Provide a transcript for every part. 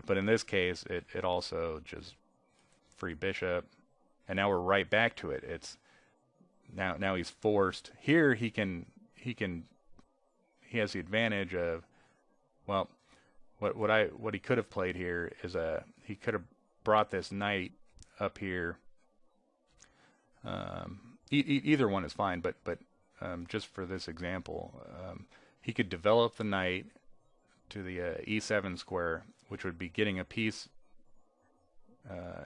But in this case, it also just free bishop, and now we're right back to it. It's now he's forced here. He has the advantage of, well, what he could have played here is he could have brought this knight up here. Either one is fine, but just for this example, he could develop the knight to the e7 square, which would be getting a piece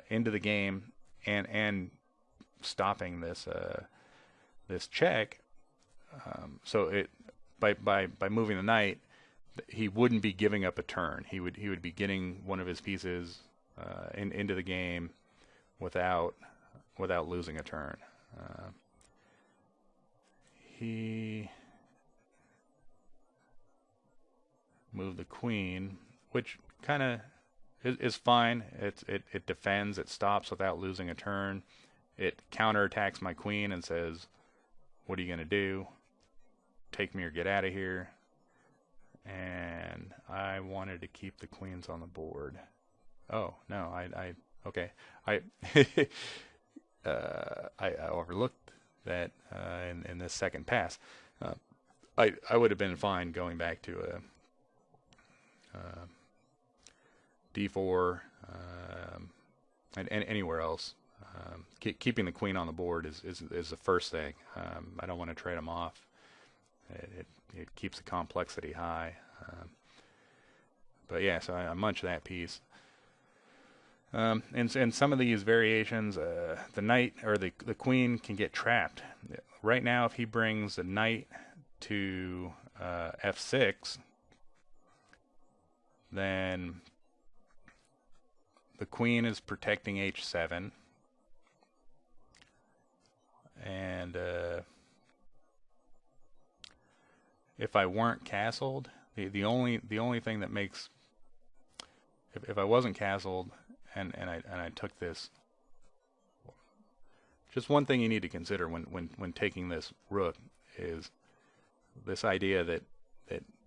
into the game and stopping this check. So by moving the knight, he wouldn't be giving up a turn. He would be getting one of his pieces into the game without losing a turn. He moved the queen, which kind of is fine. It defends, it stops without losing a turn. It counterattacks my queen and says, "What are you gonna do? Take me or get out of here." And I wanted to keep the queens on the board. Oh no, okay. I I overlooked that in this second pass. I would have been fine going back to a d4 and anywhere else. Keeping the queen on the board is the first thing. I don't want to trade them off. It keeps the complexity high. But yeah, so I munch that piece. In some of these variations, the knight or the queen can get trapped. Right now, if he brings the knight to f6, then the queen is protecting h7, and if I weren't castled, the only thing that makes, if I wasn't castled and I took this, just one thing you need to consider when taking this rook is this idea that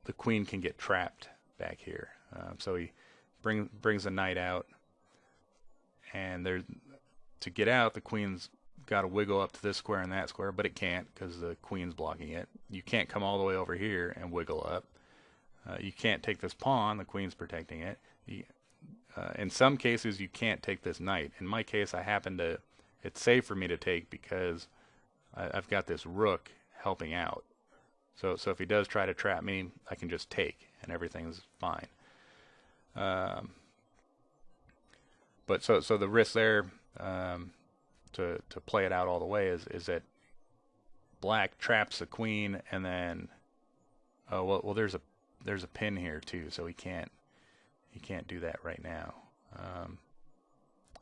the queen can get trapped back here. So he brings the knight out, and to get out, the queen's got to wiggle up to this square and that square, but it can't because the queen's blocking it. You can't come all the way over here and wiggle up. You can't take this pawn, the queen's protecting it. In some cases, you can't take this knight. In my case, it's safe for me to take because I've got this rook helping out. So if he does try to trap me, I can just take, and everything's fine. But so the risk there, to play it out all the way, is that black traps the queen, and then well there's a pin here too, so he can't do that right now.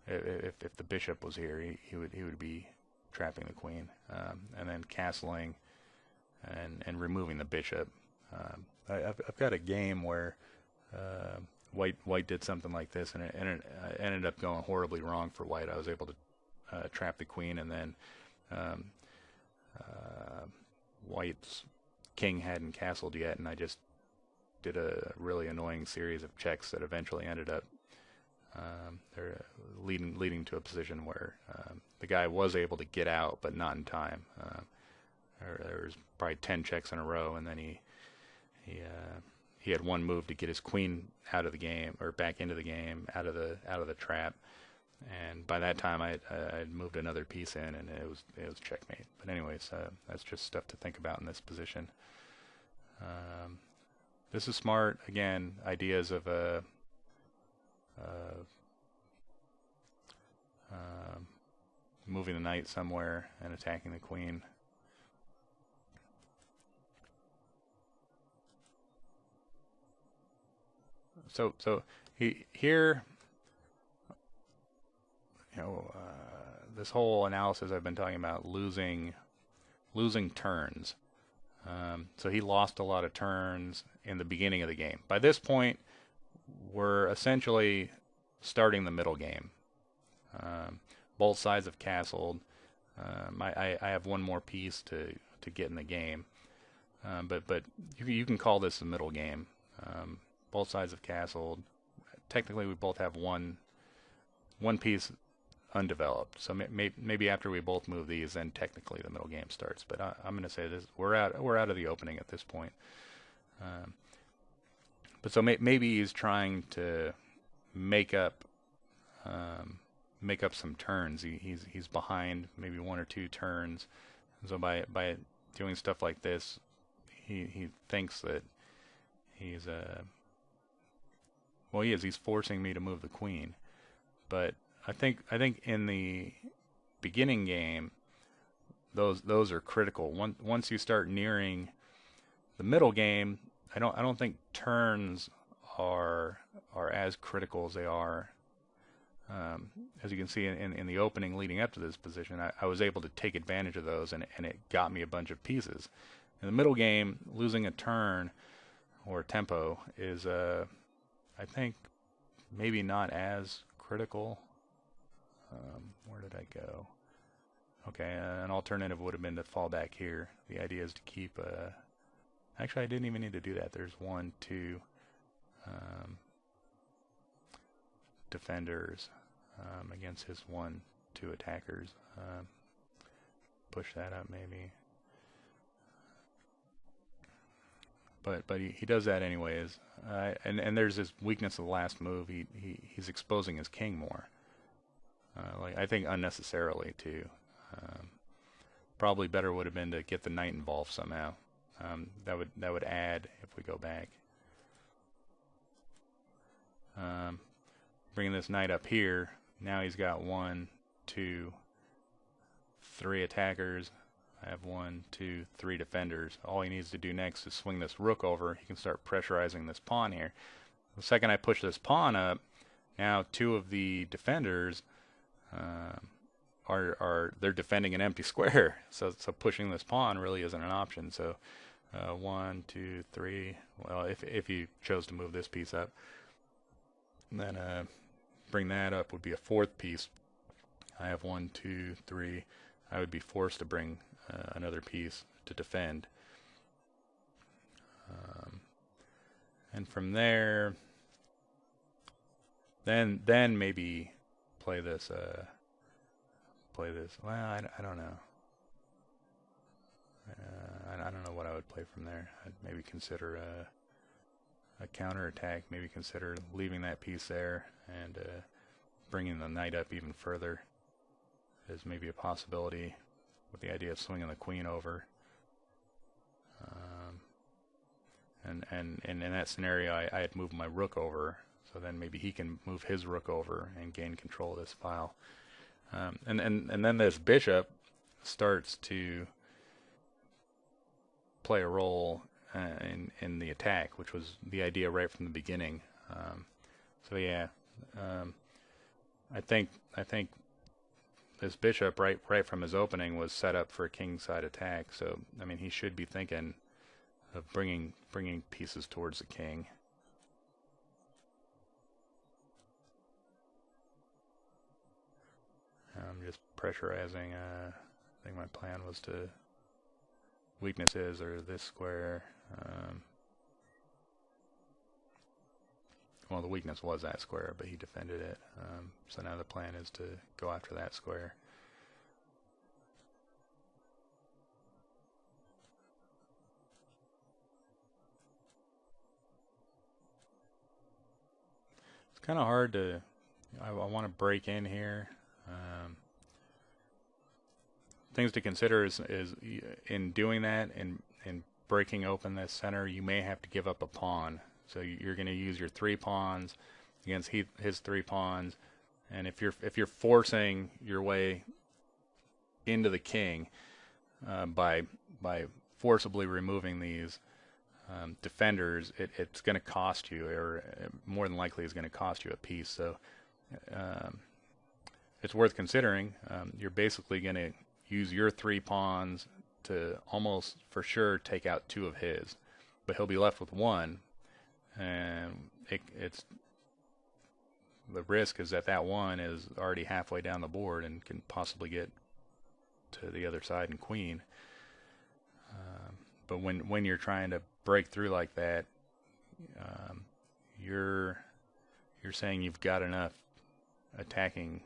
If the bishop was here, he would be trapping the queen, and then castling and removing the bishop. I've got a game where white did something like this, and it ended up going horribly wrong for white. I was able to trap the queen, and then white's king hadn't castled yet, and I just did a really annoying series of checks that eventually ended up leading to a position where the guy was able to get out, but not in time. There was probably 10 checks in a row, and then he had one move to get his queen out of the game, or back into the game, out of the trap. And by that time, I had moved another piece in, and it was checkmate. But anyways, that's just stuff to think about in this position. This is smart. Again, ideas of moving the knight somewhere and attacking the queen. So here, this whole analysis I've been talking about losing turns. So he lost a lot of turns in the beginning of the game. By this point, we're essentially starting the middle game. Both sides have castled. I have one more piece to get in the game, but you can call this the middle game. Both sides have castled. technically we both have one piece undeveloped. So maybe after we both move these, then technically the middle game starts. But I'm going to say this: we're out of the opening at this point. But so maybe he's trying to make up some turns. He's behind maybe 1 or 2 turns. So by doing stuff like this, he thinks that he's well, he is. He's forcing me to move the queen. But I think in the beginning game, those are critical. Once you start nearing the middle game, I don't think turns are as critical as they are. As you can see in the opening leading up to this position, I was able to take advantage of those, and it got me a bunch of pieces. In the middle game, losing a turn or tempo is, I think, maybe not as critical. Where did I go? Okay, an alternative would have been to fall back here. The idea is to keep... actually, I didn't even need to do that. There's 1, 2 defenders against his 1, 2 attackers. Push that up maybe. But he does that anyways. And there's this weakness of the last move. He's exposing his king more. Like I think unnecessarily too. Probably better would have been to get the knight involved somehow. That would add if we go back. Bringing this knight up here. Now he's got 1, 2, 3 attackers. I have 1, 2, 3 defenders. All he needs to do next is swing this rook over. He can start pressurizing this pawn here. The second I push this pawn up, now 2 of the defenders they're defending an empty square. So pushing this pawn really isn't an option. So 1, 2, 3. Well, if you chose to move this piece up, then bring that up would be a 4th piece. I have 1, 2, 3. I would be forced to bring another piece to defend. And from there, then maybe play this. Well, I don't know. I don't know what I would play from there. I'd maybe consider a counterattack. Maybe consider leaving that piece there and bringing the knight up even further. Is maybe a possibility with the idea of swinging the queen over. And in that scenario, I had moved my rook over, so then maybe he can move his rook over and gain control of this file. And then this bishop starts to play a role in the attack, which was the idea right from the beginning. So yeah, I think this bishop right from his opening was set up for a kingside attack. So I mean, he should be thinking of bringing pieces towards the king. I'm just pressurizing. I think my plan was to weaknesses or this square. Well, the weakness was that square, but he defended it. So now the plan is to go after that square. It's kind of hard to... I want to break in here. Things to consider is in doing that, in breaking open this center, you may have to give up a pawn. So you're going to use your 3 pawns against his 3 pawns, and if you're forcing your way into the king by forcibly removing these defenders, it's going to cost you, or more than likely is going to cost you a piece. So it's worth considering. You're basically going to use your 3 pawns to almost for sure take out 2 of his, but he'll be left with 1, and it's the risk is that 1 is already halfway down the board and can possibly get to the other side and queen. But when you're trying to break through like that, you're you're saying you've got enough attacking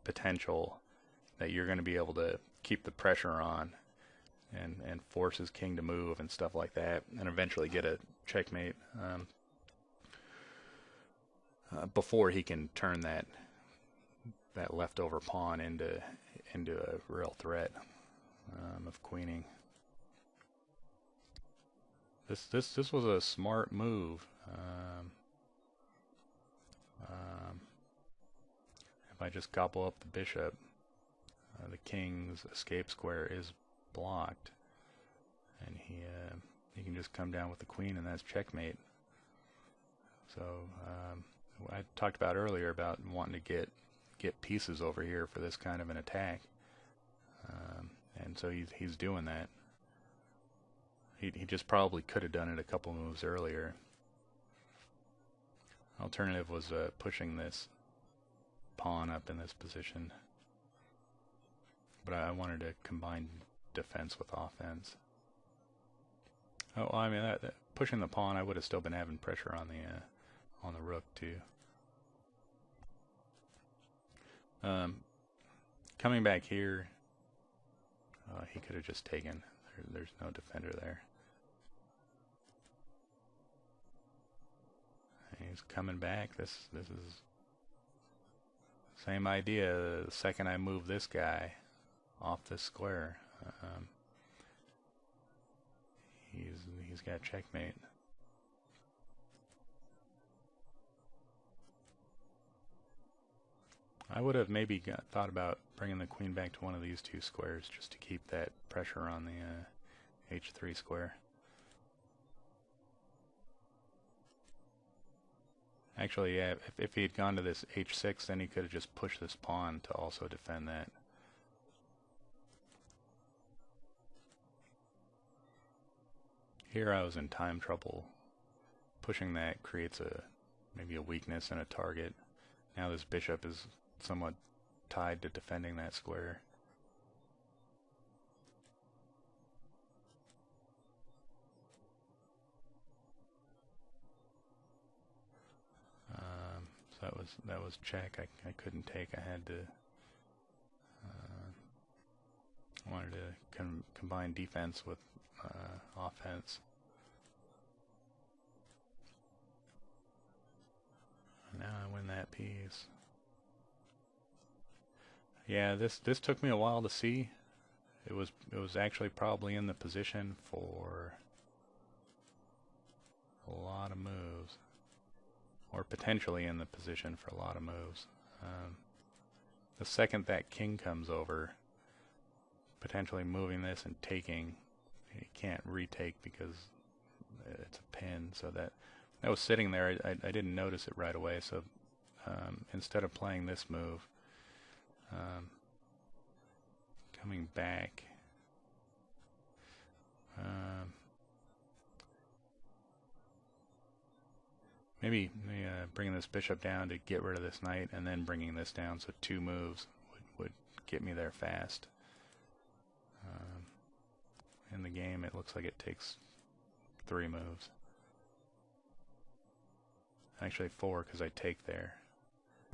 potential that you're going to be able to keep the pressure on and force his king to move and stuff like that, and eventually get a checkmate before he can turn that leftover pawn into a real threat of queening. This was a smart move. If I just gobble up the bishop, the king's escape square is blocked, and he can just come down with the queen, and that's checkmate. So I talked about earlier about wanting to get pieces over here for this kind of an attack, and so he's doing that. He just probably could have done it a couple moves earlier. Alternative was pushing this pawn up in this position, but I wanted to combine defense with offense. Oh, I mean, pushing the pawn, I would have still been having pressure on the rook too. Coming back here, he could have just taken. There's no defender there. He's coming back. This is same idea. The second I move this guy off this square, he's got checkmate. I would have maybe thought about bringing the queen back to one of these two squares just to keep that pressure on the h3 square. Actually, yeah, if he had gone to this h6, then he could have just pushed this pawn to also defend that. Here I was in time trouble. Pushing that creates maybe a weakness and a target. Now this bishop is somewhat tied to defending that square. So that was check. I couldn't take. I had to. I wanted to combine defense with offense. Now I win that piece. Yeah, this took me a while to see. It was actually probably in the position for a lot of moves, or potentially in the position for a lot of moves. The second that king comes over, potentially moving this and taking, he can't retake because it's a pin. So that was sitting there. I didn't notice it right away. So instead of playing this move, coming back, maybe bringing this bishop down to get rid of this knight, and then bringing this down, so two moves would get me there fast. In the game, it looks like it takes 3 moves. Actually 4, because I take there.